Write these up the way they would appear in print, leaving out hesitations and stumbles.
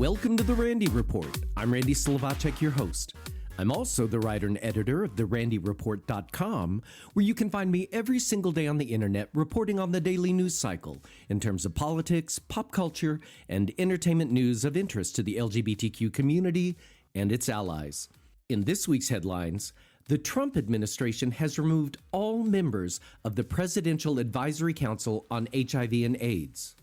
Welcome to the Randy Report. I'm Randy Slovacek, your host. I'm also the writer and editor of therandyreport.com, where you can find me every single day on the internet reporting on the daily news cycle in terms of politics, pop culture, and entertainment news of interest to the LGBTQ community and its allies. In this week's headlines, the Trump administration has removed all members of the Presidential Advisory Council on HIV and AIDS.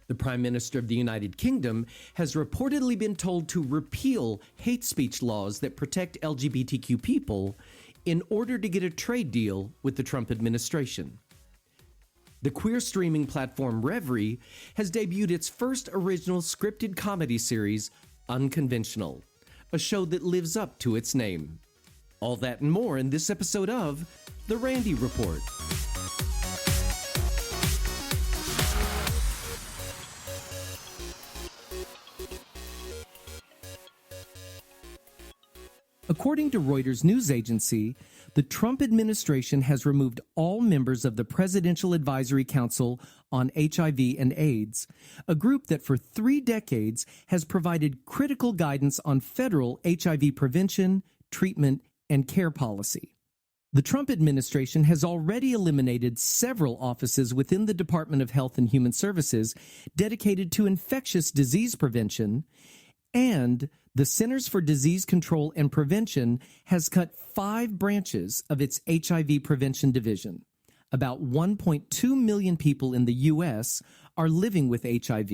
The Prime Minister of the United Kingdom has reportedly been told to repeal hate speech laws that protect LGBTQ people in order to get a trade deal with the Trump administration. The queer streaming platform Revry has debuted its first original scripted comedy series, Unconventional, a show that lives up to its name. All that and more in this episode of The Randy Report. According to Reuters news agency, the Trump administration has removed all members of the Presidential Advisory Council on HIV and AIDS, a group that for 3 decades has provided critical guidance on federal HIV prevention, treatment, and care policy. The Trump administration has already eliminated several offices within the Department of Health and Human Services dedicated to infectious disease prevention, and the Centers for Disease Control and Prevention has cut 5 branches of its HIV prevention division. About 1.2 million people in the U.S. are living with HIV,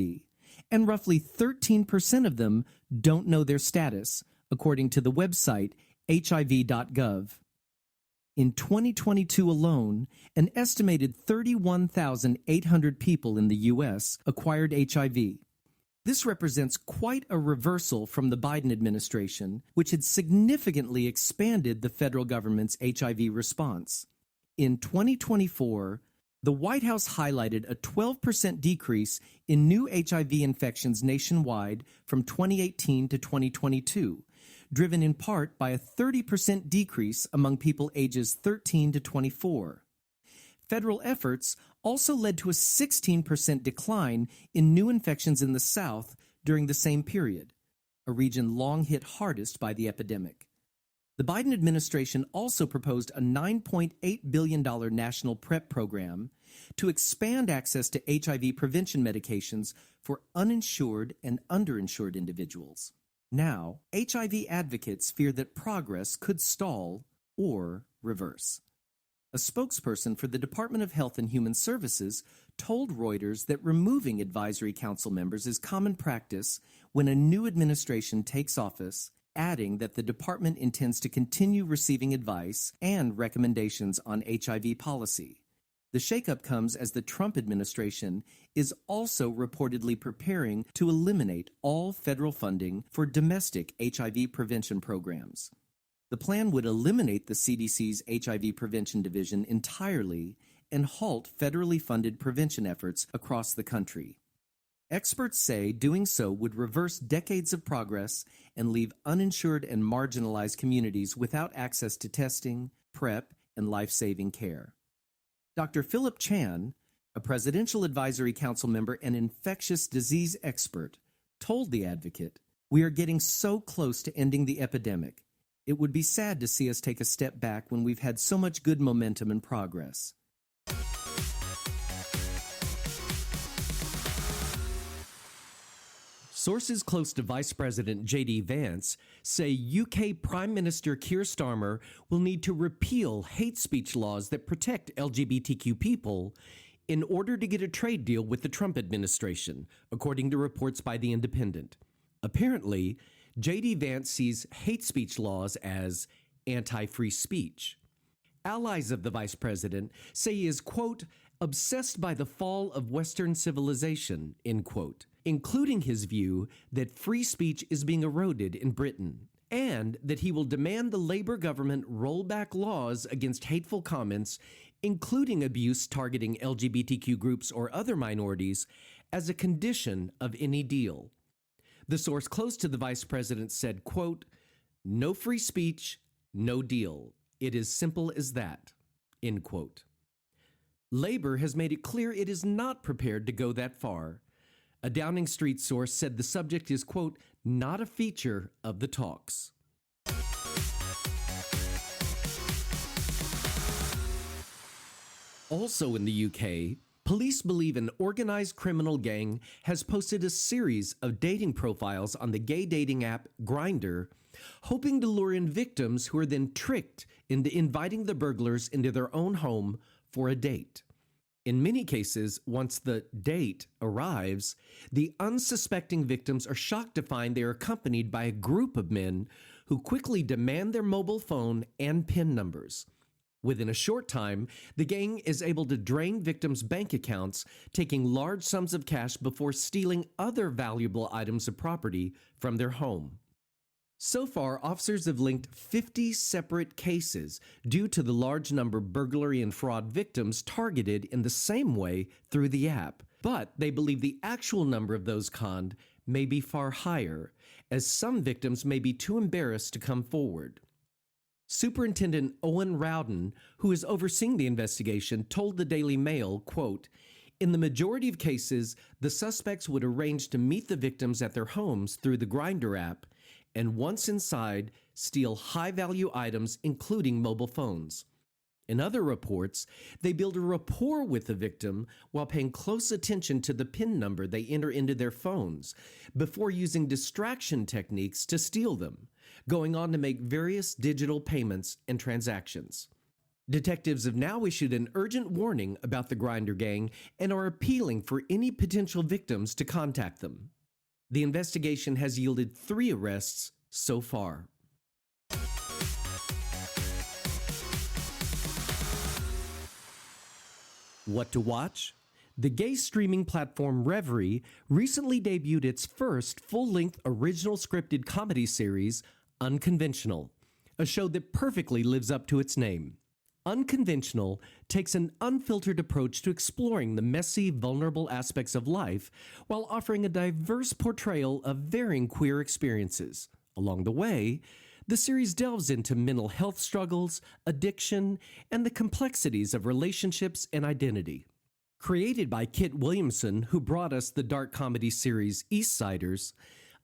and roughly 13% of them don't know their status, according to the website hiv.gov. In 2022 alone, an estimated 31,800 people in the U.S. acquired HIV. This represents quite a reversal from the Biden administration, which had significantly expanded the federal government's HIV response. In 2024, the White House highlighted a 12% decrease in new HIV infections nationwide from 2018 to 2022, driven in part by a 30% decrease among people ages 13 to 24. Federal efforts also led to a 16% decline in new infections in the South during the same period, a region long hit hardest by the epidemic. The Biden administration also proposed a $9.8 billion national PrEP program to expand access to HIV prevention medications for uninsured and underinsured individuals. Now, HIV advocates fear that progress could stall or reverse. A spokesperson for the Department of Health and Human Services told Reuters that removing advisory council members is common practice when a new administration takes office, adding that the department intends to continue receiving advice and recommendations on HIV policy. The shakeup comes as the Trump administration is also reportedly preparing to eliminate all federal funding for domestic HIV prevention programs. The plan would eliminate the CDC's HIV prevention division entirely and halt federally funded prevention efforts across the country. Experts say doing so would reverse decades of progress and leave uninsured and marginalized communities without access to testing, PrEP, and life-saving care. Dr. Philip Chan, a Presidential Advisory Council member and infectious disease expert, told The Advocate, "We are getting so close to ending the epidemic. It would be sad to see us take a step back when we've had so much good momentum and progress." Sources close to Vice President J.D. Vance say UK Prime Minister Keir Starmer will need to repeal hate speech laws that protect LGBTQ people in order to get a trade deal with the Trump administration, according to reports by The Independent. Apparently, J.D. Vance sees hate speech laws as anti-free speech. Allies of the vice president say he is, quote, obsessed by the fall of Western civilization, end quote, including his view that free speech is being eroded in Britain, and that he will demand the Labour government roll back laws against hateful comments, including abuse targeting LGBTQ groups or other minorities, as a condition of any deal. The source close to the vice president said, quote, no free speech, no deal. It is simple as that, end quote. Labor has made it clear it is not prepared to go that far. A Downing Street source said the subject is, quote, not a feature of the talks. Also in the UK, police believe an organized criminal gang has posted a series of dating profiles on the gay dating app Grindr, hoping to lure in victims who are then tricked into inviting the burglars into their own home for a date. In many cases, once the date arrives, the unsuspecting victims are shocked to find they are accompanied by a group of men who quickly demand their mobile phone and PIN numbers. Within a short time, the gang is able to drain victims' bank accounts, taking large sums of cash before stealing other valuable items of property from their home. So far, officers have linked 50 separate cases due to the large number of burglary and fraud victims targeted in the same way through the app. But they believe the actual number of those conned may be far higher, as some victims may be too embarrassed to come forward. Superintendent Owen Rowden, who is overseeing the investigation, told the Daily Mail, quote, in the majority of cases, the suspects would arrange to meet the victims at their homes through the Grindr app, and once inside, steal high-value items, including mobile phones. In other reports, they build a rapport with the victim while paying close attention to the PIN number they enter into their phones before using distraction techniques to steal them, going on to make various digital payments and transactions. Detectives have now issued an urgent warning about the Grindr gang and are appealing for any potential victims to contact them. The investigation has yielded 3 arrests so far. What to watch? The gay streaming platform Revry recently debuted its first full-length original scripted comedy series, Unconventional, a show that perfectly lives up to its name. Unconventional takes an unfiltered approach to exploring the messy, vulnerable aspects of life while offering a diverse portrayal of varying queer experiences. Along the way, the series delves into mental health struggles, addiction, and the complexities of relationships and identity. Created by Kit Williamson, who brought us the dark comedy series Eastsiders,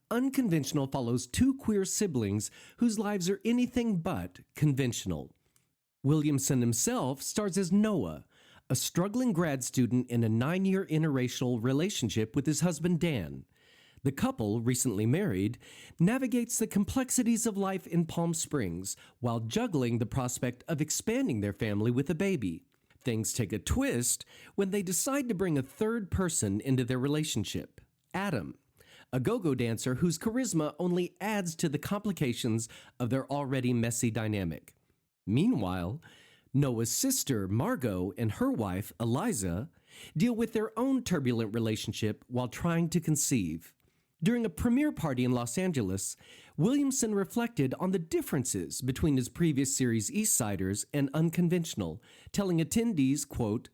Unconventional follows 2 queer siblings whose lives are anything but conventional. Williamson himself stars as Noah, a struggling grad student in a 9-year interracial relationship with his husband Dan. The couple, recently married, navigates the complexities of life in Palm Springs while juggling the prospect of expanding their family with a baby. Things take a twist when they decide to bring a third person into their relationship, Adam, a go-go dancer whose charisma only adds to the complications of their already messy dynamic. Meanwhile, Noah's sister, Margot, and her wife, Eliza, deal with their own turbulent relationship while trying to conceive. During a premiere party in Los Angeles, Williamson reflected on the differences between his previous series Eastsiders and Unconventional, telling attendees, quote,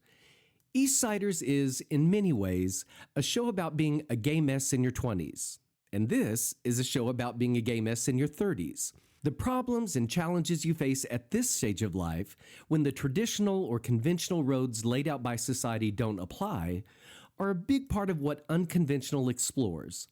Eastsiders is, in many ways, a show about being a gay mess in your 20s, and this is a show about being a gay mess in your 30s. The problems and challenges you face at this stage of life, when the traditional or conventional roads laid out by society don't apply, are a big part of what Unconventional explores.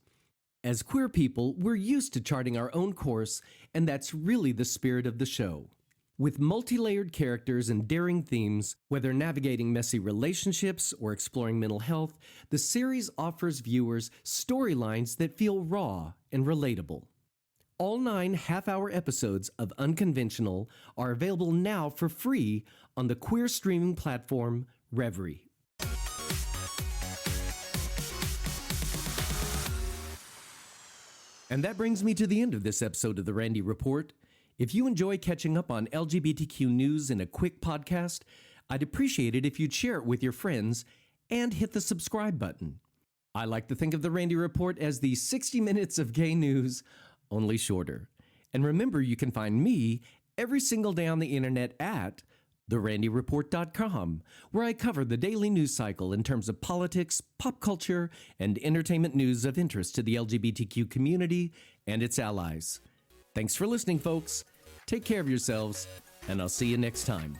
As queer people, we're used to charting our own course, and that's really the spirit of the show. With multi-layered characters and daring themes, whether navigating messy relationships or exploring mental health, the series offers viewers storylines that feel raw and relatable. All 9 half-hour episodes of Unconventional are available now for free on the queer streaming platform Revry. And that brings me to the end of this episode of The Randy Report. If you enjoy catching up on LGBTQ news in a quick podcast, I'd appreciate it if you'd share it with your friends and hit the subscribe button. I like to think of The Randy Report as the 60 minutes of gay news, only shorter. And remember, you can find me every single day on the internet at therandyreport.com, where I cover the daily news cycle in terms of politics, pop culture, and entertainment news of interest to the LGBTQ community and its allies. Thanks for listening, folks. Take care of yourselves, and I'll see you next time.